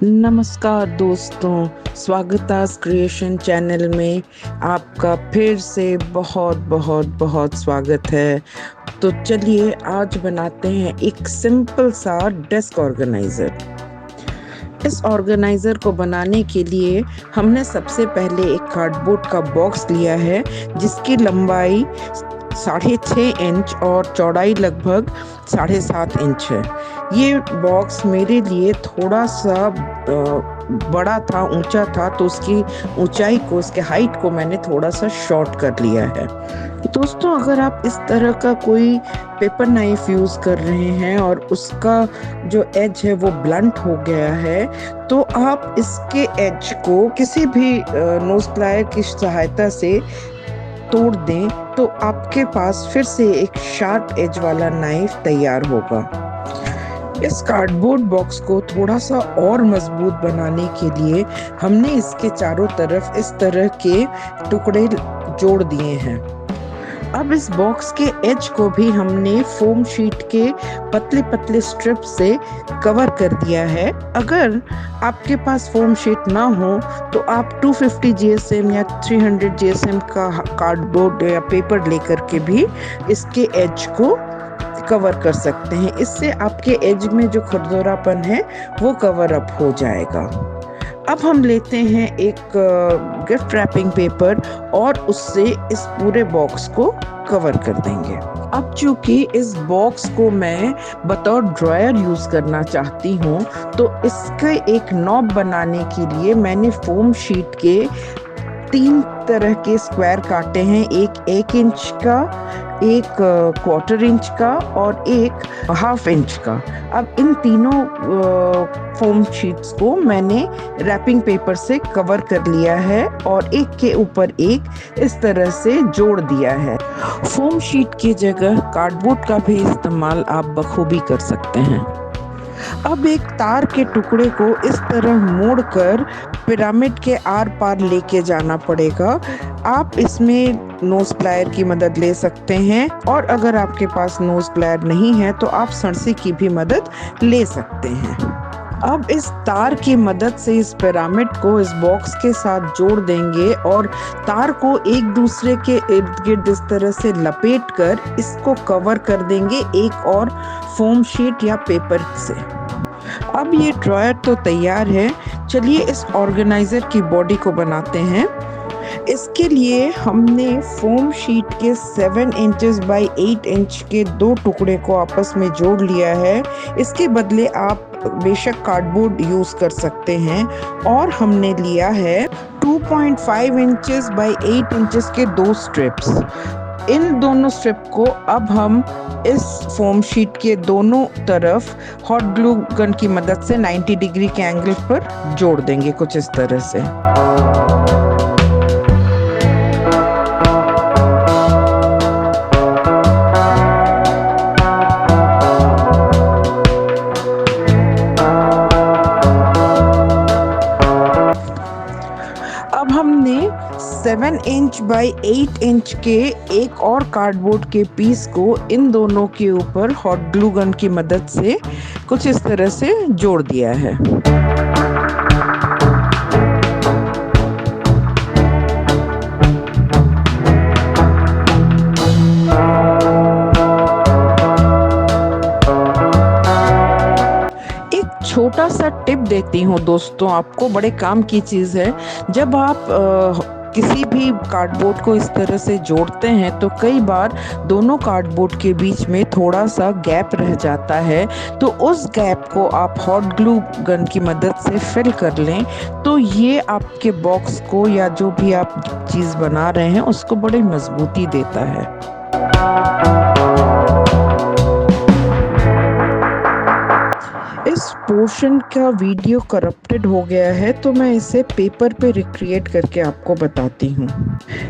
नमस्कार दोस्तों, स्वागतास creation channel में आपका फिर से बहुत बहुत बहुत स्वागत है। तो चलिए आज बनाते हैं एक सिंपल सा डेस्क ऑर्गेनाइजर। इस ऑर्गेनाइजर को बनाने के लिए हमने सबसे पहले एक कार्डबोर्ड का बॉक्स लिया है जिसकी लंबाई 6.5 इंच और चौड़ाई लगभग 7.5 इंच है। ये बॉक्स मेरे लिए थोड़ा सा बड़ा था, ऊंचा था, तो उसकी ऊंचाई को, उसके हाइट को मैंने थोड़ा सा शॉर्ट कर लिया है। दोस्तों, अगर आप इस तरह का कोई पेपर नाइफ यूज कर रहे हैं और उसका जो एज है वो ब्लंट हो गया है, तो आप इसके एज को किसी भी नोज प्लायर की सहायता से तोड़ दें तो आपके पास फिर से एक शार्प एज वाला नाइफ तैयार होगा। इस कार्डबोर्ड बॉक्स को थोड़ा सा और मजबूत बनाने के लिए हमने इसके चारों तरफ इस तरह के टुकड़े जोड़ दिए हैं। अब इस बॉक्स के एज को भी हमने फोम शीट के पतले पतले स्ट्रिप से कवर कर दिया है। अगर आपके पास फोम शीट ना हो तो आप 250 GSM या 300 GSM का कार्डबोर्ड या पेपर लेकर के भी इसके एज को कवर कर सकते हैं। इससे आपके एज में जो खुरदरापन है वो कवर अप हो जाएगा। अब हम लेते हैं एक गिफ्ट रैपिंग पेपर और उससे इस पूरे बॉक्स को कवर कर देंगे। अब चूंकि इस बॉक्स को मैं बतौर ड्रॉयर यूज करना चाहती हूँ, तो इसके एक नॉब बनाने के लिए मैंने फोम शीट के 3 तरह के स्क्वायर काटे हैं, एक 1 इंच का, एक 1/4 इंच का और एक 1/2 इंच का। अब इन तीनों फोम शीट्स को मैंने रैपिंग पेपर से कवर कर लिया है और एक के ऊपर एक इस तरह से जोड़ दिया है। फोम शीट की जगह कार्डबोर्ड का भी इस्तेमाल आप बखूबी कर सकते हैं। अब एक तार के टुकड़े को इस तरह मोड़कर पिरामिड के आर पार लेके जाना पड़ेगा। आप इसमें नोज प्लायर की मदद ले सकते हैं और अगर आपके पास नोज प्लायर नहीं है तो आप सणसी की भी मदद ले सकते हैं। अब इस तार की मदद से इस पिरामिड को इस बॉक्स के साथ जोड़ देंगे और तार को एक दूसरे के इर्द गिर्द इस तरह से लपेट कर इसको कवर कर देंगे एक और फोम शीट या पेपर से। अब ये ड्रॉयर तो तैयार है, चलिए इस ऑर्गेनाइजर की बॉडी को बनाते हैं। इसके लिए हमने फोम शीट के 7 इंचेस बाई 8 इंच के 2 टुकड़े को आपस में जोड़ लिया है। इसके बदले आप बेशक कार्डबोर्ड यूज कर सकते हैं और हमने लिया है 2.5 इंचेस बाई 8 इंचेस के 2 स्ट्रिप्स। इन दोनों स्ट्रिप को अब हम इस फोम शीट के दोनों तरफ हॉट ग्लू गन की मदद से 90 डिग्री के एंगल पर जोड़ देंगे कुछ इस तरह से। अब हमने 7 इंच बाई 8 इंच के एक और कार्डबोर्ड के पीस को इन दोनों के ऊपर हॉट ग्लू गन की मदद से कुछ इस तरह से जोड़ दिया है। छोटा सा टिप देती हूँ दोस्तों, आपको बड़े काम की चीज़ है। जब आप किसी भी कार्डबोर्ड को इस तरह से जोड़ते हैं तो कई बार दोनों कार्डबोर्ड के बीच में थोड़ा सा गैप रह जाता है, तो उस गैप को आप हॉट ग्लू गन की मदद से फिल कर लें तो ये आपके बॉक्स को या जो भी आप चीज़ बना रहे हैं उसको बड़ी मजबूती देता है। इस पोर्शन का वीडियो करप्टेड हो गया है तो मैं इसे पेपर पे रिक्रिएट करके आपको बताती हूँ।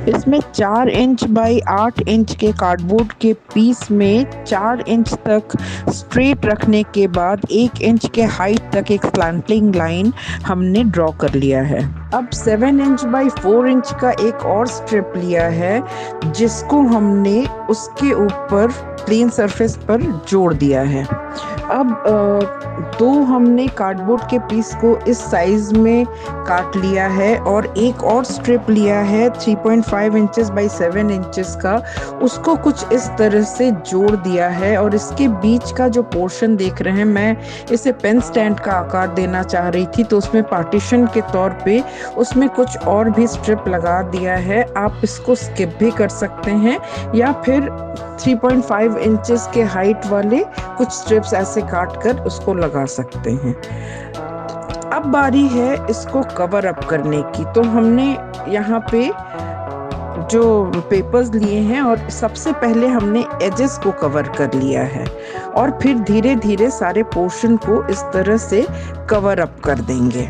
इसमें 4 इंच बाई 8 इंच के कार्डबोर्ड के पीस में 4 इंच तक स्ट्रेट रखने के बाद 1 इंच के हाइट तक एक स्लैंटिंग लाइन हमने ड्रॉ कर लिया है। अब 7 इंच बाई 4 इंच का एक और स्ट्रिप लिया है जिसको हमने उसके ऊपर प्लेन सरफेस पर जोड़ दिया है। अब दो हमने कार्डबोर्ड के पीस को इस साइज में काट लिया है और एक और स्ट्रिप लिया है 3.5 इंचेस बाई 7 इंचेस का, उसको कुछ इस तरह से जोड़ दिया है। और इसके बीच का जो पोर्शन देख रहे हैं, मैं इसे पेन स्टैंड का आकार देना चाह रही थी, तो उसमें पार्टीशन के तौर पे उसमें कुछ और भी स्ट्रिप लगा दिया है। आप इसको स्किप भी कर सकते हैं या फिर 3.5 इंचेस के हाइट वाले कुछ स्ट्रिप्स ऐसे काट कर उसको लगा सकते हैं। अब बारी है इसको कवर अप करने की। तो हमने यहाँ पे जो पेपर्स लिए हैं और सबसे पहले हमने एजेस को कवर कर लिया है और फिर धीरे धीरे सारे पोर्शन को इस तरह से कवर अप कर देंगे।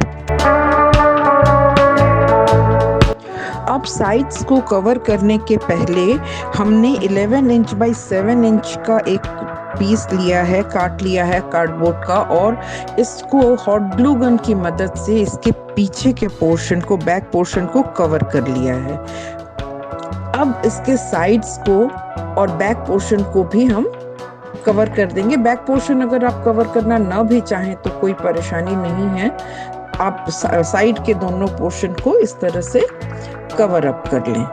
अब साइड्स को कवर करने के पहले हमने 11 इंच बाई 7 इंच का एक पीस लिया है, काट लिया है कार्डबोर्ड का, और इसको हॉट ग्लू गन की मदद से इसके पीछे के पोर्शन को, बैक पोर्शन को कवर कर लिया है। अब इसके साइड्स को और बैक पोर्शन को भी हम कवर कर देंगे। बैक पोर्शन अगर आप कवर करना ना भी चाहें तो कोई परेशानी नहीं है, आप साइड के दोनों पोर्शन को इस तरह से कवर अप कर लें।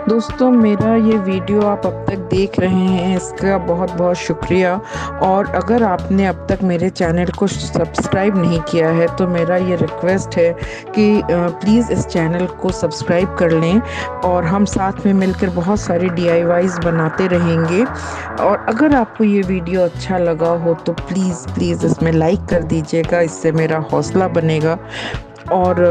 दोस्तों, मेरा ये वीडियो आप अब तक देख रहे हैं, इसका बहुत बहुत शुक्रिया। और अगर आपने अब तक मेरे चैनल को सब्सक्राइब नहीं किया है तो मेरा ये रिक्वेस्ट है कि प्लीज़ इस चैनल को सब्सक्राइब कर लें और हम साथ में मिलकर बहुत सारी DIYs बनाते रहेंगे। और अगर आपको ये वीडियो अच्छा लगा हो तो प्लीज़ इसमें लाइक कर दीजिएगा, इससे मेरा हौसला बनेगा। और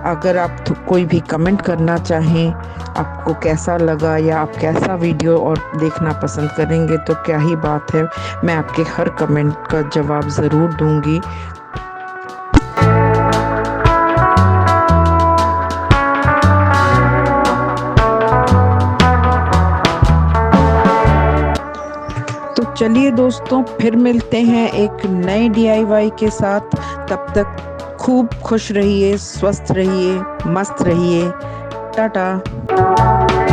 अगर आप कोई भी कमेंट करना चाहें, आपको कैसा लगा या आप कैसा वीडियो और देखना पसंद करेंगे तो क्या ही बात है, मैं आपके हर कमेंट का जवाब ज़रूर दूंगी। तो चलिए दोस्तों, फिर मिलते हैं एक नए DIY के साथ। तब तक खूब खुश रहिए, स्वस्थ रहिए, मस्त रहिए। टाटा।